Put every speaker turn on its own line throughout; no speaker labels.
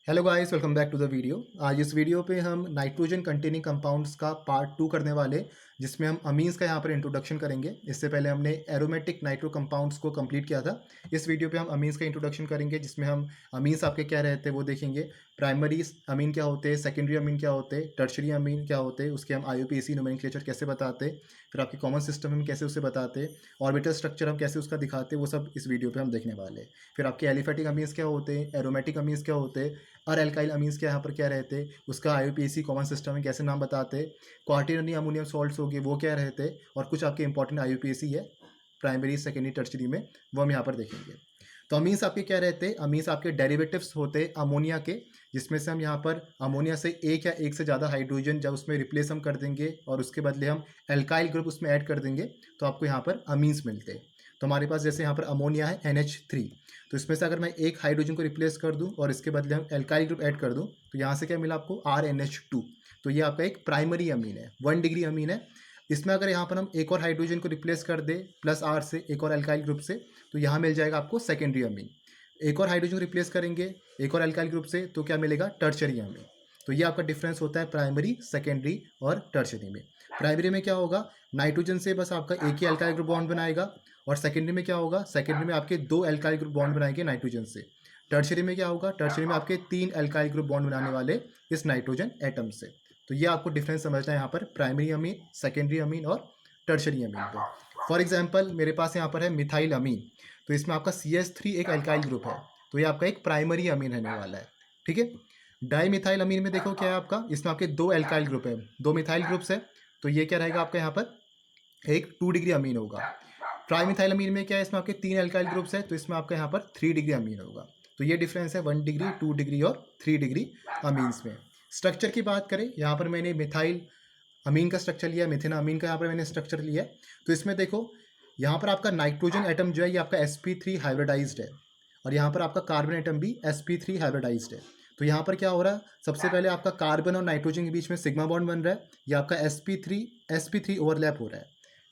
Hello guys, welcome back to the video. आज इस video पे हम नाइट्रोजन कंटेनिंग कंपाउंड्स का पार्ट 2 करने वाले, जिसमें हम अमीन्स का यहाँ पर इंट्रोडक्शन करेंगे। इससे पहले हमने एरोमेटिक नाइट्रो कंपाउंड्स को कंप्लीट किया था। इस वीडियो पे हम अमीन्स का इंट्रोडक्शन करेंगे, जिसमें हम अमीन्स आपके क्या रहते हैं वो देखेंगे। प्राइमरी अमीन क्या होते हैं, सेकेंडरी अमीन क्या होते हैं, टर्शरी अमीन क्या होते हैं, उसके हम IUPAC नोमेनक्लेचर कैसे बताते हैं, फिर आपके कॉमन सिस्टम हम कैसे उसे बताते हैं, ऑर्बिटल स्ट्रक्चर हम कैसे उसका दिखाते हैं, वो सब इस वीडियो पे हम देखने वाले हैं। फिर आपके एलिफेटिक अमीन्स क्या होते हैं, एरोमेटिक अमीन्स क्या होते हैं और एल्काइल अमीन्स के यहाँ पर क्या रहते, उसका IUPAC कॉमन सिस्टम में कैसे नाम बताते, क्वार्टिनरी अमोनियम सॉल्ट्स हो गए वो क्या रहते, और कुछ आपके इंपॉर्टेंट IUPAC है प्राइमरी सेकेंडरी टर्शरी में, वो हम यहाँ पर देखेंगे। तो अमीन्स आपके क्या रहते, अमीन्स आपके डेरिवेटिव्स होते अमोनिया के, जिसमें से हम यहाँ पर अमोनिया से एक या एक से ज़्यादा हाइड्रोजन जब उसमें रिप्लेस हम कर देंगे और उसके बदले हम एल्काइल ग्रुप उसमें ऐड कर देंगे तो आपको यहाँ पर अमीन्स मिलते हैं। तो हमारे पास जैसे यहाँ पर अमोनिया है NH3, तो इसमें से अगर मैं एक हाइड्रोजन को रिप्लेस कर दूं और इसके बदले हम एल्काइल ग्रुप ऐड कर दूं तो यहाँ से क्या मिला आपको RNH2। तो ये आपका एक प्राइमरी अमीन है, 1 डिग्री अमीन है। इसमें अगर यहाँ पर हम एक और हाइड्रोजन को रिप्लेस कर दे प्लस R से एक और एल्काइल ग्रुप से, तो यहाँ मिल जाएगा आपको सेकेंडरी अमीन। एक और हाइड्रोजन रिप्लेस करेंगे एक और एल्काइल ग्रुप से तो क्या मिलेगा, टर्शरी अमीन। तो ये आपका डिफरेंस होता है प्राइमरी, सेकेंडरी और टर्शरी में। प्राइमरी में क्या होगा, नाइट्रोजन से बस आपका एक ही एल्काइल ग्रुप बॉन्ड बनाएगा, और सेकेंडरी में क्या होगा, सेकेंडरी में आपके 2 एल्काइल ग्रुप बॉन्ड बनाएंगे नाइट्रोजन से। टर्शरी में क्या होगा, टर्शरी में आपके 3 एल्काइल ग्रुप बॉन्ड बनाने वाले इस नाइट्रोजन एटम से। तो ये आपको डिफरेंस समझना है यहाँ पर प्राइमरी अमीन, सेकेंडरी अमीन और टर्शरी अमीन पे। फॉर एग्जाम्पल मेरे पास यहाँ पर है मिथाइल अमीन, तो इसमें आपका CH3 एक एल्काइल ग्रुप है, तो ये आपका एक प्राइमरी अमीन रहने वाला है। ठीक है। डाई मिथाइल अमीन में देखो क्या है आपका, इसमें आपके 2 एल्काइल ग्रुप है, 2 मिथाइल ग्रुप्स है, तो ये क्या रहेगा आपका यहाँ पर एक 2 डिग्री अमीन होगा। ट्राईमिथाइल अमीन में क्या है, इसमें आपके 3 एल्काइल ग्रुप्स है, तो इसमें आपका यहाँ पर 3 डिग्री अमीन होगा। तो ये डिफरेंस है 1 डिग्री, 2 डिग्री और 3 डिग्री अमीन्स में। स्ट्रक्चर की बात करें, यहाँ पर मैंने मिथाइल अमीन का स्ट्रक्चर लिया, मिथेन अमीन का यहाँ पर मैंने स्ट्रक्चर लिया है। तो इसमें देखो यहाँ पर आपका नाइट्रोजन एटम जो है ये आपका sp3 हाइब्रिडाइज्ड है, और यहाँ पर आपका कार्बन एटम भी sp3 हाइब्रिडाइज्ड है। तो यहाँ पर क्या हो रहा है, सबसे पहले आपका कार्बन और नाइट्रोजन के बीच में सिग्मा बॉन्ड बन रहा है, ये आपका sp3 ओवरलैप हो रहा है।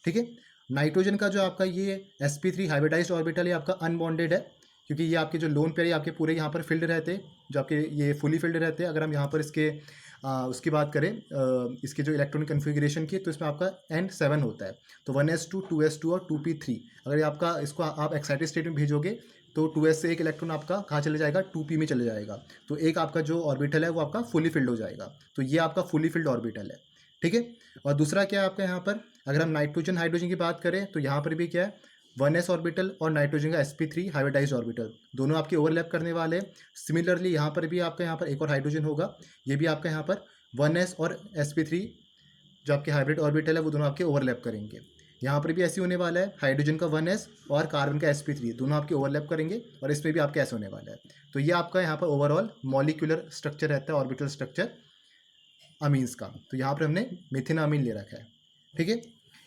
ठीक है। नाइट्रोजन का जो आपका ये sp3 हाइब्रिडाइज्ड ऑर्बिटल है आपका अनबॉन्डेड है, क्योंकि ये आपके जो लोन पेयर आपके पूरे यहाँ पर फिल्ड रहते हैं, जो आपके ये फुली फिल्ड रहते हैं। अगर हम यहाँ पर इसके उसकी बात करें इसके जो इलेक्ट्रॉनिक कन्फिगरेशन की, तो इसमें आपका N7 होता है, तो 1s2 2s2 और 2p3। अगर ये आपका इसको आप एक्साइटेड स्टेट में भेजोगे तो 2s से एक इलेक्ट्रॉन आपका कहाँ चले जाएगा, 2p में चले जाएगा, तो एक आपका जो ऑर्बिटल है वो आपका फुली फिल्ड हो जाएगा। तो ये आपका फुली फिल्ड ऑर्बिटल है। ठीक है। और दूसरा क्या है आपका यहाँ पर, अगर हम नाइट्रोजन हाइड्रोजन की बात करें तो यहाँ पर भी क्या है, 1s ऑर्बिटल और नाइट्रोजन का sp3 हाइब्रिडाइज्ड ऑर्बिटल दोनों आपके ओवरलैप करने वाले हैं। सिमिलरली यहाँ पर भी आपका यहाँ पर एक और हाइड्रोजन होगा, ये भी आपका यहाँ पर 1s और sp3 जो आपके हाइब्रिड ऑर्बिटल है वो दोनों आपके ओवरलैप करेंगे। यहाँ पर भी ऐसे होने वाला है, हाइड्रोजन का 1s और कार्बन का sp3 दोनों आपके ओवरलैप करेंगे, और इसमें भी आपका ऐसे होने वाला है। तो ये आपका यहाँ पर ओवरऑल मॉलिक्यूलर स्ट्रक्चर रहता है, ऑर्बिटल स्ट्रक्चर अमीन्स का। तो यहाँ पर हमने मिथिन अमीन ले रखा है। ठीक है।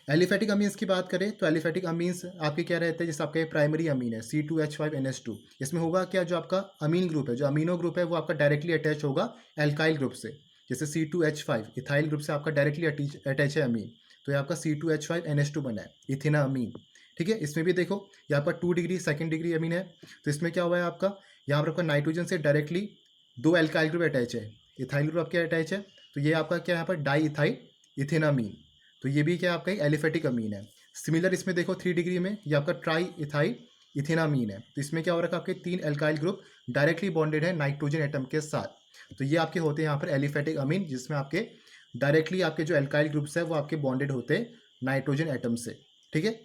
एलिफेटिक अमीन्स की बात करें तो एलिफेटिक अमीन्स आपके क्या रहते हैं, जैसे आपका प्राइमरी अमीन है C2H5NH2, इसमें होगा क्या, जो आपका अमीन ग्रुप है, जो अमीनो ग्रुप है वो आपका डायरेक्टली अटैच होगा एल्काइल ग्रुप से। जैसे C2H5 इथाइल ग्रुप से आपका डायरेक्टली अटैच है अमीन, तो ये आपका C2H5NH2 बना है, इथेना अमीन। ठीक है। इसमें भी देखो यहाँ पर 2 डिग्री सेकेंड डिग्री अमीन है, तो इसमें क्या हुआ है आपका, यहाँ पर आपका नाइट्रोजन से डायरेक्टली 2 एल्काइल ग्रुप अटैच है, इथाइल ग्रुप आपके अटैच है, तो ये आपका क्या यहाँ पर डाई इथाइल इथेनामीन, तो ये भी क्या आपका एलिफेटिक अमीन है। सिमिलर इसमें देखो 3 डिग्री में ये आपका ट्राई इथाइल इथेनामीन है, तो इसमें क्या हो रखा है, आपके 3 एल्काइल ग्रुप डायरेक्टली बॉन्डेड है नाइट्रोजन एटम के साथ। तो ये आपके होते हैं यहाँ पर एलिफेटिक अमीन, जिसमें आपके डायरेक्टली आपके जो एल्काइल ग्रुप्स है वो आपके बॉन्डेड होते हैं नाइट्रोजन एटम से। ठीक है।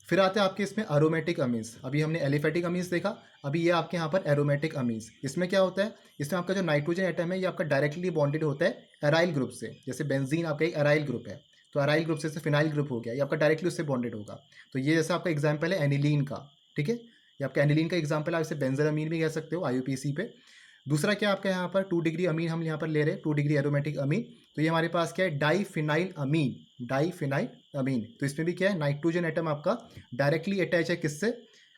फिर आते हैं आपके इसमें एरोमेटिक अमीन्स। अभी हमने एलिफेटिक अमीन्स देखा, अभी ये आपके यहाँ पर एरोमेटिक अमीन्स। इसमें क्या होता है, इसमें आपका जो नाइट्रोजन एटम है ये आपका डायरेक्टली बॉन्डेड होता है एराइल ग्रुप से। जैसे बेंजीन आपका एक एराइल ग्रुप है, तो एराइल ग्रुप से फिनाइल ग्रुप हो गया, ये आपका डायरेक्टली उससे बॉन्डेड होगा। तो ये जैसा आपका एग्जाम्पल है एनिलीन का। ठीक है। ये आपका एनिलीन का एग्जाम्पल है, आप इसे बेंजर अमीन भी कह सकते हो IUPAC पे। दूसरा क्या आपका यहाँ पर 2 डिग्री अमीन हम यहाँ पर ले रहे हैं, 2 डिग्री एरोमेटिक अमीन। तो ये हमारे पास क्या है, डाईफिनाइल अमीन, डाईफिनाइल अमीन। तो इसमें भी क्या है, नाइट्रोजन एटम आपका डायरेक्टली अटैच है किससे,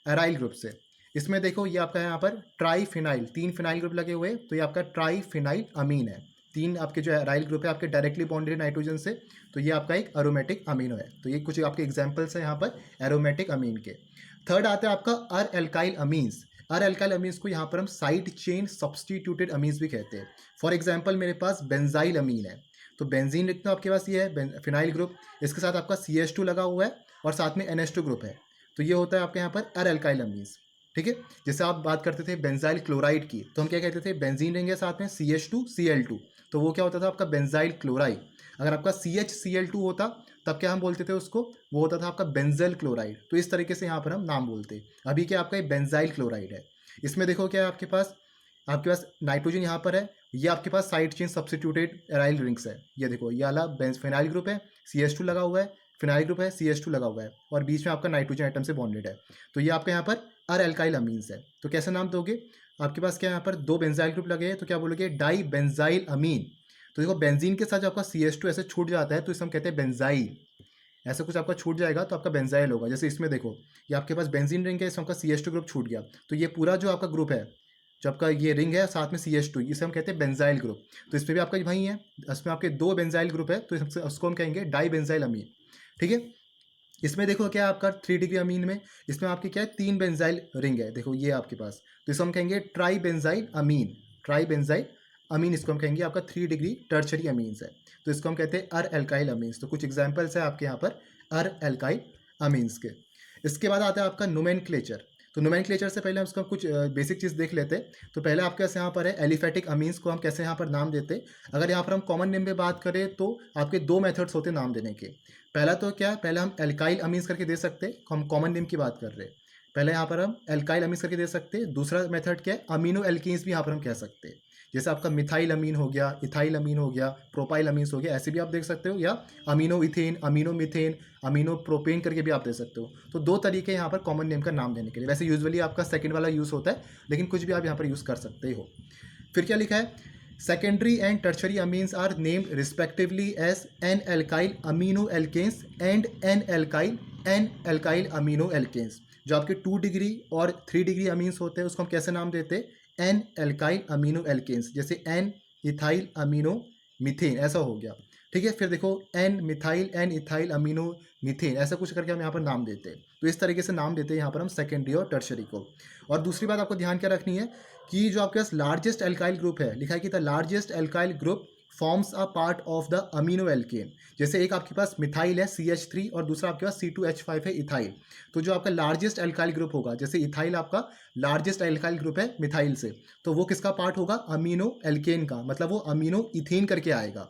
एराइल ग्रुप से। इसमें देखो ये आपका यहाँ पर ट्राईफिनाइल, 3 फिनाइल ग्रुप लगे हुए, तो ये आपका ट्राईफिनाइल अमीन है। 3 आपके जो एराइल ग्रुप है आपके डायरेक्टली बॉन्डेड नाइट्रोजन से, तो ये आपका एक एरोमेटिक अमीनो है। तो ये कुछ आपके एग्जाम्पल्स हैं यहाँ पर एरोमेटिक अमीन के। थर्ड आता है आपका अर एल्काइल अमीन्स। अर एल्काइल अमीन्स को यहाँ पर हम साइड चेन सब्सटीट्यूटेड अमीन्स भी कहते हैं। फॉर एग्जाम्पल मेरे पास बेंजाइल अमीन है, तो बेंजीन लिखते हो आपके पास ये है फिनाइल ग्रुप, इसके साथ आपका CH2 लगा हुआ है और साथ में NH2 ग्रुप है, तो ये होता है आपके यहाँ पर अर एल्काइल अमीन्स। ठीक है, जैसे आप बात करते थे बेंजाइल क्लोराइड की, तो हम क्या कहते थे, बेंजीन लेंगे साथ में CH2 Cl2, तो वो क्या होता था आपका बेंजाइल क्लोराइड। अगर आपका CHCl2 होता तब क्या हम बोलते थे उसको, वो होता था आपका बेंजल क्लोराइड। तो इस तरीके से यहाँ पर हम नाम बोलते हैं। अभी क्या आपका ये बेंजाइल क्लोराइड है। इसमें देखो क्या है आपके पास नाइट्रोजन यहाँ पर है, ये आपके पास side chain substituted aryl rings है। ये देखो ये वाला फिनाइल ग्रुप है, CH2 लगा हुआ है, फिनाइल ग्रुप है, CH2 लगा हुआ है और बीच में आपका नाइट्रोजन आइटम से बॉन्डेड है। तो ये आपका यहाँ पर अर एल्काइल अमीन्स है। तो कैसे नाम दोगे, आपके पास क्या यहाँ पर दो बेंजाइल ग्रुप लगे हैं, तो क्या बोलोगे, डाई बेंजाइल अमीन। तो देखो बेंजीन के साथ जो आपका CH2 ऐसे छूट जाता है तो इसे हम कहते हैं बेंजाइल। ऐसा कुछ आपका छूट जाएगा तो आपका बेंजाइल होगा। जैसे इसमें देखो ये आपके पास बेंजीन रिंग है, इसमें आपका CH2 ग्रुप छूट गया, तो ये पूरा जो आपका ग्रुप है, जो आपका ये रिंग है साथ में CH2, इसे हम कहते हैं बेंजाइल ग्रुप। तो इसमें भी आपका वही है, इसमें आपके दो बेंजाइल ग्रुप है, तो उसको हम कहेंगे डाई बेंजाइल अमीन। ठीक है, इसमें देखो क्या है आपका 3 डिग्री अमीन में, इसमें आपकी क्या है 3 बेंजाइल रिंग है, देखो ये आपके पास, तो इसको हम कहेंगे ट्राई बेंजाइल अमीन। ट्राई बेंजाइल अमीन इसको हम कहेंगे, आपका 3 डिग्री टर्शरी अमीन्स है, तो इसको हम कहते हैं अर एल्काइल अमीन्स। तो कुछ एग्जांपल्स है आपके यहाँ पर अर एल्काइल अमीन्स के। इसके बाद आता है आपका नोमेनक्लेचर। तो नोमेनक्लेचर से पहले हम उसका कुछ बेसिक चीज़ देख लेते हैं। तो पहले आपके पास यहाँ पर है एलिफेटिक अमीन्स को हम कैसे यहाँ पर नाम देते हैं। अगर यहाँ पर हम कॉमन नेम में बात करें तो आपके दो मेथड्स होते हैं नाम देने के। पहला तो क्या है, पहले हम एल्काइल अमीन्स करके दे सकते हैं, हम कॉमन नेम की बात कर रहे हैं, पहले यहाँ पर हम एल्काइल अमीन्स करके दे सकते हैं। दूसरा मेथड क्या है, अमीनो एल्कीन्स भी यहाँ पर हम कह सकते हैं, जैसे आपका मिथाइल अमीन हो गया, इथाइल अमीन हो गया, प्रोपाइल अमीन्स हो गया, ऐसे भी आप देख सकते हो, या amino ethane, amino methane, amino propane करके भी आप दे सकते हो। तो दो तरीके यहाँ पर कॉमन नेम का नाम देने के लिए। वैसे यूजुअली आपका सेकंड वाला यूज़ होता है, लेकिन कुछ भी आप यहाँ पर यूज़ कर सकते हो। फिर क्या लिखा है, secondary and tertiary amines are named respectively as N alkyl amino alkanes and N alkyl amino alkanes. जो आपके 2 डिग्री और 3 डिग्री अमीन्स होते हैं उसको हम कैसे नाम देते हैं, एन एल्काइल अमीनो एल्केन्स, जैसे एन इथाइल अमीनो मीथेन, ऐसा हो गया। ठीक है, फिर देखो N methyl N ethyl amino methane, ऐसा कुछ करके हम यहाँ पर नाम देते हैं। तो इस तरीके से नाम देते हैं यहाँ पर हम सेकेंडरी और टर्शरी को। और दूसरी बात आपको ध्यान क्या रखनी है कि जो आपके पास लार्जेस्ट एल्काइल ग्रुप है, लिखा है कि the largest alkyl group forms a part of the amino alkane. जैसे एक आपके पास मिथाइल है CH3 और दूसरा आपके पास C2H5 है इथाइल। तो जो आपका लार्जेस्ट एल्काइल ग्रुप होगा, जैसे इथाइल आपका लार्जेस्ट एल्काइल ग्रुप है मिथाइल से, तो वो किसका पार्ट होगा, अमीनो एल्केन का, मतलब वो अमीनो इथेन करके आएगा।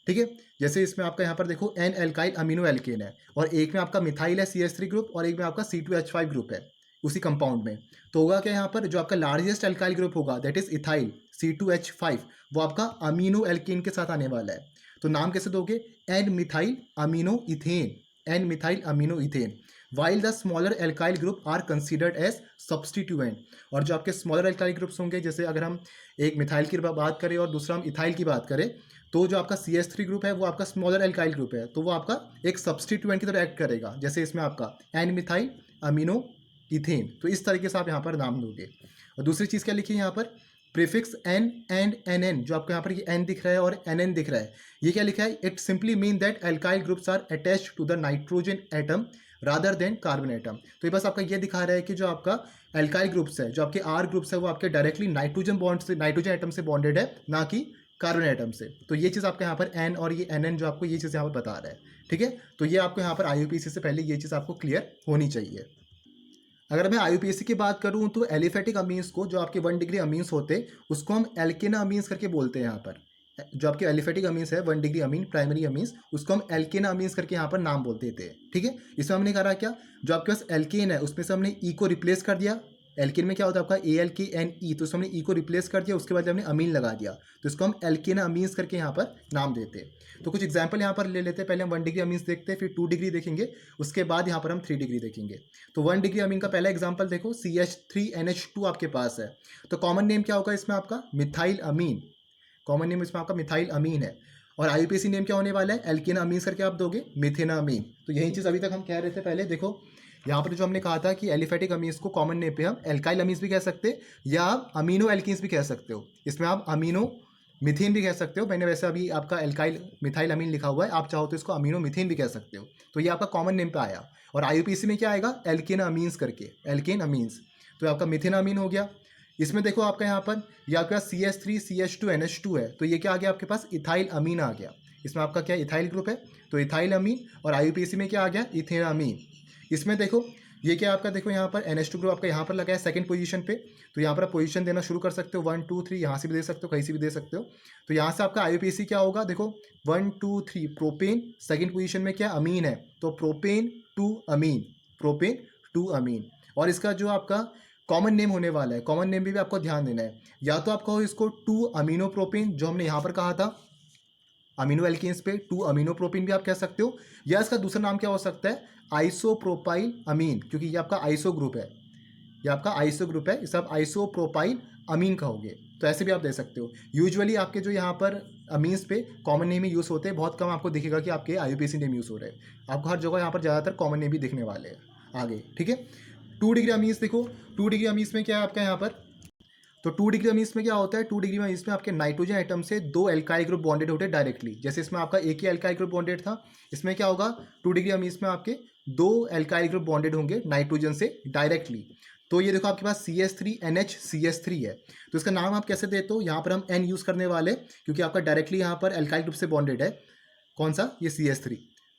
ठीक है, जैसे इसमें आपका यहाँ पर देखो एन एल्काइल अमीनो एल्केन है और एक में आपका मिथाइल है CH3 ग्रुप और एक में आपका C2H5 ग्रुप है उसी कंपाउंड में। तो होगा क्या यहाँ पर, जो आपका लार्जेस्ट एल्काइल ग्रुप होगा दैट इज इथाइल C2H5, वो आपका अमीनो एल्केन के साथ आने वाला है। तो नाम कैसे दोगे, N methyl amino ethane, N methyl amino ethane, while the smaller alkyl group are considered as substituent. और जो आपके स्मॉलर एल्काइल ग्रुप्स होंगे, जैसे अगर हम एक मिथाइल की बात करें और दूसरा हम इथाइल की बात करें, तो जो आपका CH3 ग्रुप है वो आपका स्मॉलर एल्काइल ग्रुप है, तो वो आपका एक सब्सटीट्यूएंट की तरह एक्ट करेगा, जैसे इसमें आपका एन मिथाइल अमीनो इथेन। तो इस तरीके से आप यहाँ पर नाम दोगे। और दूसरी चीज़ क्या लिखी है यहाँ पर, prefix N and N N, जो आपको यहाँ पर ये एन दिख रहा है और एन एन दिख रहा है, ये क्या लिखा है, it simply mean that alkyl groups are attached to the nitrogen atom rather than carbon atom. तो ये बस आपका ये दिखा रहा है कि जो आपका एल्काइल ग्रुप्स है, जो आपके आर ग्रुप्स है, वो आपके डायरेक्टली नाइट्रोजन बॉन्ड से, नाइट्रोजन एटम से बॉन्डेड है, ना कि कार्बन एटम से। तो ये चीज़ आपके यहाँ पर एन और ये एन एन जो आपको ये चीज़ यहाँ पर बता रहा है। ठीक है, तो ये आपको यहाँ पर IUPAC से पहले ये चीज़ आपको क्लियर होनी चाहिए। अगर मैं IUPAC की बात करूँ तो एलिफेटिक अमीन्स को, जो आपके 1 डिग्री अमीन्स होते हैं, उसको हम एल्केना अमीन्स करके बोलते हैं यहाँ पर। जो आपके एलिफेटिक अमीन्स है 1 डिग्री अमीन प्राइमरी अमीन्स, उसको हम एल्केना अमीन्स करके यहाँ पर नाम बोलते थे। ठीक है, इसमें हमने कहा क्या, जो आपके पास एल्केन है उसमें से हमने ई को रिप्लेस कर दिया। एल्केन में क्या होता है आपका ALKNE, तो उसमें हमने ई को रिप्लेस कर दिया, उसके बाद हमने अमीन लगा दिया, तो इसको हम एल्केना अमीन्स करके यहाँ पर नाम देते हैं। तो कुछ एग्जाम्पल यहाँ पर ले लेते हैं। पहले हम 1 डिग्री अमीन्स देखते हैं, फिर 2 डिग्री देखेंगे, उसके बाद यहाँ पर हम 3 डिग्री देखेंगे। तो 1 डिग्री अमीन का पहला एग्जाम्पल देखो, CH3NH2 आपके पास है, तो कॉमन नेम क्या होगा इसमें आपका, मिथाइल अमीन। कॉमन नेम इसमें आपका मिथाइल अमीन है। और IUPAC नेम क्या होने वाला है, एल्केना अमीन करके आप दोगे मिथेना अमीन। तो यही चीज़ अभी तक हम कह रहे थे। पहले देखो यहाँ पर जो हमने कहा था कि एलिफेटिक अमीन्स को कॉमन नेम पे हम एल्काइल अमीन्स भी कह सकते हैं या आप अमीनो एल्कीन्स भी कह सकते हो। इसमें आप अमीनो मिथेन भी कह सकते हो, मैंने वैसे अभी आपका एल्काइल मिथाइल अमीन लिखा हुआ है, आप चाहो तो इसको अमीनो मिथेन भी कह सकते हो। तो ये आपका कॉमन नेम पे आया। और IUPAC में क्या आएगा, एल्केन अमीन्स करके, एल्केन अमीन्स। तो आपका मिथेनामीन हो गया। इसमें देखो आपका यहाँ पर ये आपके पास CH3 CH2 NH2 है, तो ये क्या आ गया आपके पास इथाइल अमीन आ गया। इसमें आपका क्या इथाइल ग्रुप है, तो इथाइल अमीन। और IUPAC में क्या आ गया इथेनामीन। इसमें देखो ये क्या आपका देखो यहाँ पर NH2 ग्रुप आपका यहाँ पर लगा है सेकंड पोजीशन पे, तो यहाँ पर आप पोजीशन देना शुरू कर सकते हो 1 2 3, यहाँ से भी दे सकते हो कहीं से भी दे सकते हो। तो यहाँ से आपका IUPAC क्या होगा देखो 1 2 3 प्रोपेन, सेकंड पोजीशन में क्या अमीन है, तो प्रोपेन 2 अमीन, प्रोपेन 2 अमीन। और इसका जो आपका कॉमन नेम होने वाला है, कॉमन नेम भी आपको ध्यान देना है, या तो आप कहो इसको 2 अमीनो प्रोपेन जो हमने यहाँ पर कहा था अमीनो एल्केन्स पे, 2 अमीनो प्रोपेन भी आप कह सकते हो, या इसका दूसरा नाम क्या हो सकता है आइसोप्रोपाइल अमीन, क्योंकि ये आपका आइसो ग्रुप है, ये आपका आइसो ग्रुप है, इसे आप आइसोप्रोपाइल अमीन कहोगे, तो ऐसे भी आप दे सकते हो। यूजुअली आपके जो यहाँ पर अमीन्स पे कॉमन नेम ही यूज़ होते हैं, बहुत कम आपको दिखेगा कि आपके IUPAC नेम यूज़ हो रहे हैं। आपको हर जगह यहाँ पर ज़्यादातर कॉमन नेम भी दिखने वाले हैं आगे, ठीक है। 2 डिग्री अमीन्स देखो, 2 डिग्री अमीन्स में क्या है आपका यहाँ पर, तो 2 डिग्री अमीन्स में क्या होता है, 2 डिग्री में इसमें आपके नाइट्रोजन एटम से 2 एल्काइल ग्रुप बॉन्डेड होते हैं डायरेक्टली। जैसे इसमें आपका एक ही एल्काइल ग्रुप बॉन्डेड था, इसमें क्या होगा 2 डिग्री अमीन्स में आपके 2 एल्काइल ग्रुप बॉन्डेड होंगे नाइट्रोजन से डायरेक्टली। तो ये देखो आपके पास CH3NH है, तो इसका नाम आप कैसे देते हो, यहाँ पर हम N यूज़ करने वाले, क्योंकि आपका डायरेक्टली यहाँ पर एल्काइल ग्रुप से बॉन्डेड है, कौन सा ये CH3।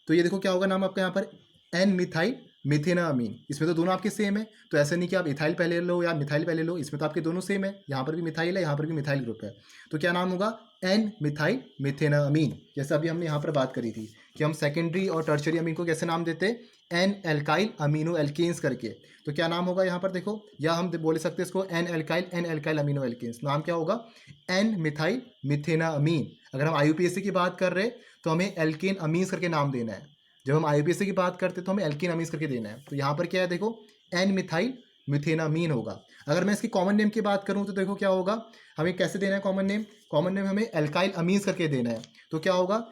तो ये देखो क्या होगा नाम आपका यहाँ पर N मिथाइल मिथेनामीन। इसमें तो दोनों आपके सेम है, तो ऐसा नहीं कि आप इथाइल पहले लो या मिथाइल पहले लो, इसमें तो आपके दोनों सेम है, यहाँ पर भी मिथाइल है, यहाँ पर भी मिथाइल ग्रुप है, तो क्या नाम होगा N मिथाइल मिथेनामीन। जैसे अभी हमने यहाँ पर बात करी थी कि हम सेकेंडरी और टर्शरी अमीन को कैसे नाम देते हैं N एल्काइल अमीनो एल्केन्स करके, तो क्या नाम होगा यहाँ पर देखो, या हम बोल सकते हैं इसको N एल्काइल अमीनो एल्केन्स, नाम क्या होगा N मिथाइल मिथेनामीन। अगर हम IUPAC की बात कर रहे हैं तो हमें एल्केन अमीन्स करके नाम देना है, जब हम IUPAC की बात करते हैं तो हमें एल्केन अमीन्स करके देना है। तो यहाँ पर क्या है देखो N मिथाइल मिथेनामीन होगा। अगर मैं इसकी कॉमन नेम की बात करूँ तो देखो क्या होगा, हमें कैसे देना है कॉमन नेम, कॉमन नेम हमें एल्काइल अमीन्स करके देना है। तो क्या होगा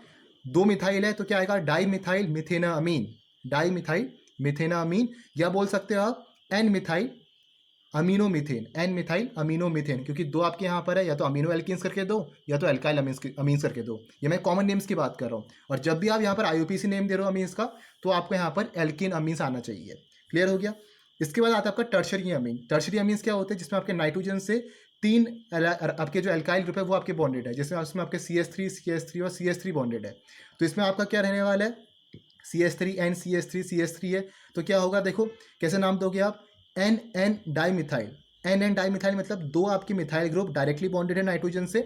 2 मिथाइल है तो क्या आएगा डाई मिथाइल मिथेनामीन, डाई मिथाइल मिथेनामीन, या बोल सकते हो आप N methyl amino methane, N methyl amino methane, क्योंकि 2 आपके यहाँ पर है, या तो अमीनो एल्केन्स करके दो या तो एल्काइल अमीन्स करके दो। ये मैं कॉमन नेम्स की बात कर रहा हूँ, और जब भी आप यहाँ पर IUPAC नेम दे रहे हो अमीन्स का, तो आपको यहाँ पर एल्केन अमीन्स आना चाहिए। क्लियर हो गया। इसके बाद आता है आपका टर्शरी अमीन। टर्शरी अमीन्स क्या होते हैं, जिसमें आपके नाइट्रोजन से 3 आपके जो एल्काइल ग्रुप है वो आपके बॉन्डेड है, जिसमें उसमें आपके CH3 और CH3 बॉन्डेड है। तो इसमें आपका क्या रहने वाला है CH3N CH3 है, तो क्या होगा देखो कैसे नाम दोगे आप NN डाईमिथाइल, NN डाईमिथाइल मतलब 2 आपके मिथाइल ग्रुप डायरेक्टली बॉन्डेड है नाइट्रोजन से,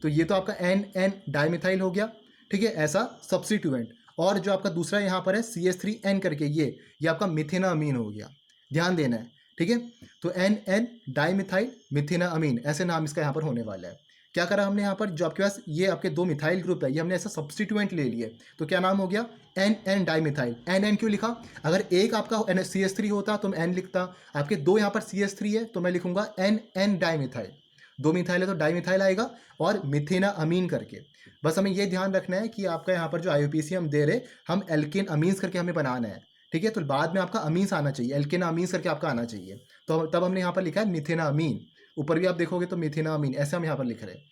तो ये तो आपका NN डाईमिथाइल हो गया, ठीक है, ऐसा सब्स्टिट्यूएंट। और जो आपका दूसरा यहाँ पर है CH3N करके ये आपका मिथेनामीन हो गया, ध्यान देना है, ठीक है। तो NN डाईमिथाइल मिथेनामीन ऐसे नाम इसका यहाँ पर होने वाला है। क्या करा हमने यहाँ पर, जो आपके पास ये आपके 2 मिथाइल ग्रुप है, ये हमने ऐसा सब्स्टिट्यूएंट ले लिए, तो क्या नाम हो गया NN डाईमिथाइल। NN क्यों लिखा, अगर एक आपका CH3 होता तो मैं N लिखता, आपके 2 यहाँ पर CH3 है तो मैं लिखूंगा NN डाईमिथाइल, 2 मिथाइल है तो डाईमिथाइल आएगा, और मिथेना अमीन करके। बस हमें ये ध्यान रखना है कि आपका यहाँ पर जो IUPAC हम दे रहे, हम एल्केन अमीन्स करके हमें बनाना है, ठीक है। तो बाद में आपका अमीन्स आना चाहिए, एल्केन अमीन्स करके आपका आना चाहिए, तो तब हमने यहाँ पर लिखा है मिथेना अमीन। ऊपर भी आप देखोगे तो मिथेना अमीन ऐसे हम यहाँ पर लिख रहे हैं।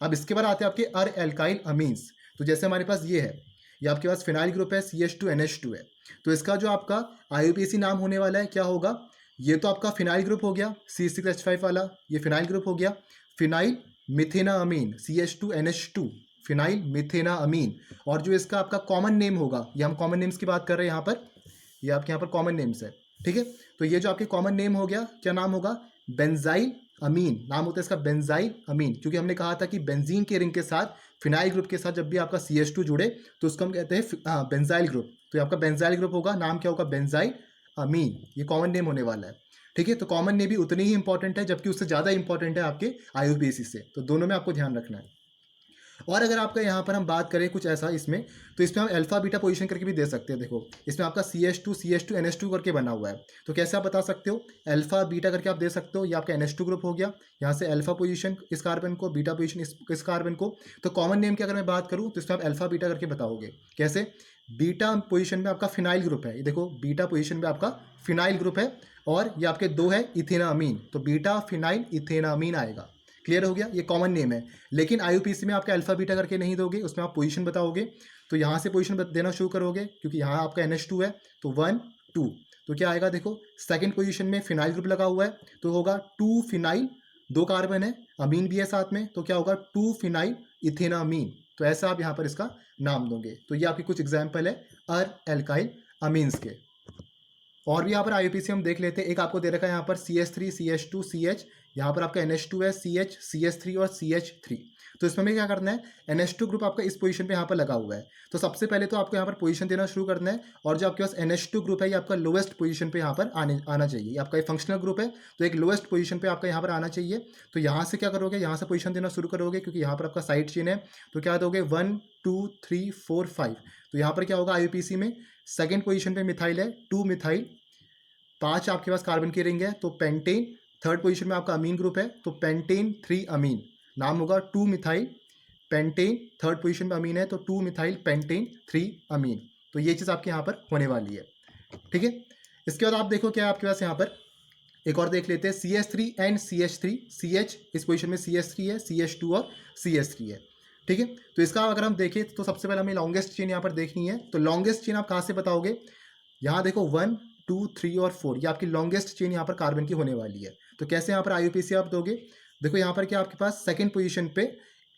अब इसके बाद आते हैं आपके अर एल्काइल अमीन्स। तो जैसे हमारे पास ये है, ये आपके पास फिनाइल ग्रुप है CH2NH2 है, तो इसका जो आपका IUPAC नाम होने वाला है क्या होगा, ये तो आपका फिनाइल ग्रुप हो गया C6H5 वाला, ये फिनाइल ग्रुप हो गया, फिनाइल मिथेना अमीन CH2NH2, फिनाइल मिथेना अमीन। और जो इसका आपका कॉमन नेम होगा, ये हम कॉमन नेम्स की बात कर रहे हैं यहाँ पर, ये आपके यहाँ पर कॉमन नेम्स है, ठीक है। तो ये जो आपके कॉमन नेम हो गया, क्या नाम होगा बेंजाइल अमीन, नाम होता है इसका बेंजाइल अमीन, क्योंकि हमने कहा था कि बेंजीन के रिंग के साथ फिनाइल ग्रुप के साथ जब भी आपका CH2 जुड़े तो उसको हम कहते हैं बेंजाइल ग्रुप, तो ये आपका बेंजाइल ग्रुप होगा, नाम क्या होगा बेंजाइल अमीन, ये कॉमन नेम होने वाला है, ठीक है। तो कॉमन नेम भी उतनी ही इंपॉर्टेंट है, जबकि उससे ज़्यादा इंपॉर्टेंट है आपके IUPAC से, तो दोनों में आपको ध्यान रखना है। और अगर आपका यहाँ पर हम बात करें कुछ ऐसा इसमें, तो इसमें हम अल्फा बीटा पोजीशन करके भी दे सकते हैं। देखो इसमें आपका CH2 NH2 करके बना हुआ है, तो कैसे आप बता सकते हो, अल्फा बीटा करके आप दे सकते हो। ये आपका NH2 ग्रुप हो गया, यहाँ से अल्फा पोजीशन इस कार्बन को, बीटा पोजीशन इस कार्बन को। तो कॉमन नेम की अगर मैं बात करूँ तो इसमें आप अल्फा बीटा करके बताओगे, कैसे, बीटा पोजीशन में आपका फिनाइल ग्रुप है, ये देखो बीटा पोजीशन में आपका फिनाइल ग्रुप है, और ये आपके 2 है इथेनामीन, तो बीटा फिनाइल इथेनामीन आएगा। क्लियर हो गया, ये कॉमन नेम है। लेकिन IUPAC में आपका अल्फा बीटा करके नहीं दोगे, उसमें आप पोजीशन बताओगे, तो यहाँ से पोजीशन देना शुरू करोगे, क्योंकि यहाँ आपका NH2 है तो 1 2, तो क्या आएगा देखो, सेकंड पोजीशन में फिनाइल ग्रुप लगा हुआ है तो होगा 2 फिनाइल, 2 कार्बन है, अमीन भी है साथ में, तो क्या होगा 2 फिनाइल इथेनामीन। तो ऐसा आप यहाँ पर इसका नाम दोगे। तो ये आपकी कुछ एग्जाम्पल है अल्काइल अमीन्स के। और भी यहाँ पर आईयूपीसी हम देख लेते हैं। एक आपको दे रखा है यहाँ पर CH3 CH2 CH, यहाँ पर आपका NH2 है, CH CH3 और CH3। तो इसमें हमें क्या करना है, NH2 ग्रुप आपका इस पोजीशन पे यहाँ पर लगा हुआ है। तो सबसे पहले तो आपको यहाँ पर पोजीशन देना शुरू करना है, और जो आपके पास NH2 ग्रुप है ये आपका लोएस्ट पोजीशन पे यहाँ पर आना चाहिए। आपका ये फंक्शनल ग्रुप है तो एक लोएस्ट पोजीशन पे आपका यहाँ पर आना चाहिए। तो यहाँ से क्या करोगे, यहाँ से पोजीशन देना शुरू करोगे, क्योंकि यहाँ पर आपका साइड चेन है। तो क्या दोगे 1 2 3 4 5। तो यहाँ पर क्या होगा, आईयूपीसी में सेकेंड पोजीशन पे मिथाइल है, 2 मिथाइल, 5 आपके पास कार्बन की रिंग है तो पेंटेन। थर्ड पोजीशन में आपका अमीन ग्रुप है तो पेंटेन 3 अमीन, नाम होगा 2 मिथाइल पेंटेन। थर्ड पोजीशन में अमीन है तो 2 मिथाइल पेंटेन 3 अमीन। तो ये चीज़ आपके यहाँ पर होने वाली है, ठीक है। इसके बाद आप देखो क्या है आपके पास यहाँ पर, एक और देख लेते हैं CH3 एंड CH3। CH इस पोजीशन में CH3 है, CH2 और CH3 है, ठीक है। तो इसका अगर हम देखें तो सबसे पहले हमें लॉन्गेस्ट चेन यहाँ पर देखनी है। तो लॉन्गेस्ट चेन आप कहाँ से बताओगे, यहाँ देखो 1 2 3 और 4, ये आपकी लॉन्गेस्ट चेन यहाँ पर कार्बन की होने वाली है। तो कैसे यहाँ पर आईयूपीसी आप दोगे, देखो यहाँ पर क्या आपके पास सेकंड पोजीशन पे